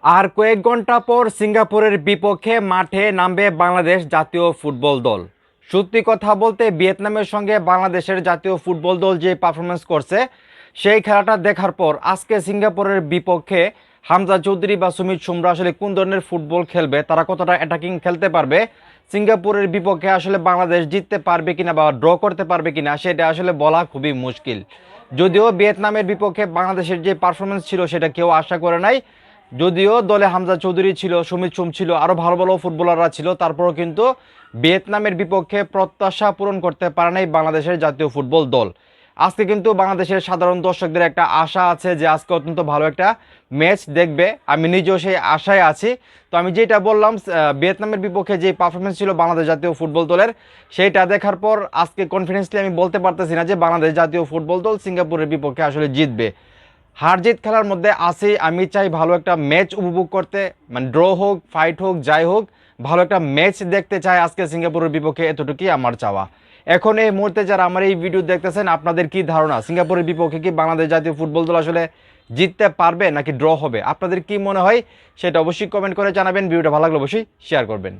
আর কয়েক ঘন্টা পর সিঙ্গাপুরের বিপক্ষে মাঠে নামবে বাংলাদেশ জাতীয় ফুটবল দল। সত্যি কথা বলতে ভিয়েতনামের সঙ্গে বাংলাদেশের জাতীয় ফুটবল দল যে পারফরমেন্স করছে সেই খেলাটা দেখার পর আজকে সিঙ্গাপুরের বিপক্ষে হামজা চৌধুরী বা সুমিত সুমরা আসলে কোন ধরনের ফুটবল খেলবে, তারা কতটা অ্যাটাকিং খেলতে পারবে, সিঙ্গাপুরের বিপক্ষে আসলে বাংলাদেশ জিততে পারবে কিনা বা ড্র করতে পারবে কিনা সেটা আসলে বলা খুবই মুশকিল। যদিও ভিয়েতনামের বিপক্ষে বাংলাদেশের যে পারফরমেন্স ছিল সেটা কেউ আশা করে নাই, যদিও দলে হামজা চৌধুরী ছিল, সুমিত সুম ছিল, আরও ভালো ভালো ফুটবলাররা ছিল, তারপরও কিন্তু ভিয়েতনামের বিপক্ষে প্রত্যাশা পূরণ করতে পারে নাই বাংলাদেশের জাতীয় ফুটবল দল। আজকে কিন্তু বাংলাদেশের সাধারণ দর্শকদের একটা আশা আছে যে আজকে অত্যন্ত ভালো একটা ম্যাচ দেখবে, আমি নিজেও সেই আশায় আছি। তো আমি যেটা বললাম, ভিয়েতনামের বিপক্ষে যে পারফরমেন্স ছিল বাংলাদেশ জাতীয় ফুটবল দলের, সেইটা দেখার পর আজকে কনফিডেন্সলি আমি বলতে পারতেছি না যে বাংলাদেশ জাতীয় ফুটবল দল সিঙ্গাপুরের বিপক্ষে আসলে জিতবে। হার জিত খেলার মধ্যে আছি, আমি চাই ভালো একটা ম্যাচ উপভোগ করতে, মানে ড্র হোক ফাইট হোক যাই হোক, ভালো একটা ম্যাচ দেখতে চাই আজকে সিঙ্গাপুরের বিপক্ষে, এতটুকুই আমার চাওয়া। এখন এই মুহূর্তে যারা আমার এই ভিডিও দেখতেছেন, আপনাদের কি ধারণা সিঙ্গাপুরের বিপক্ষে কি বাংলাদেশ জাতীয় ফুটবল দল আসলে জিততে পারবে নাকি ড্র হবে? আপনাদের কি মনে হয় সেটা অবশ্যই কমেন্ট করে জানাবেন। ভিডিওটা ভালো লাগলে অবশ্যই শেয়ার করবেন।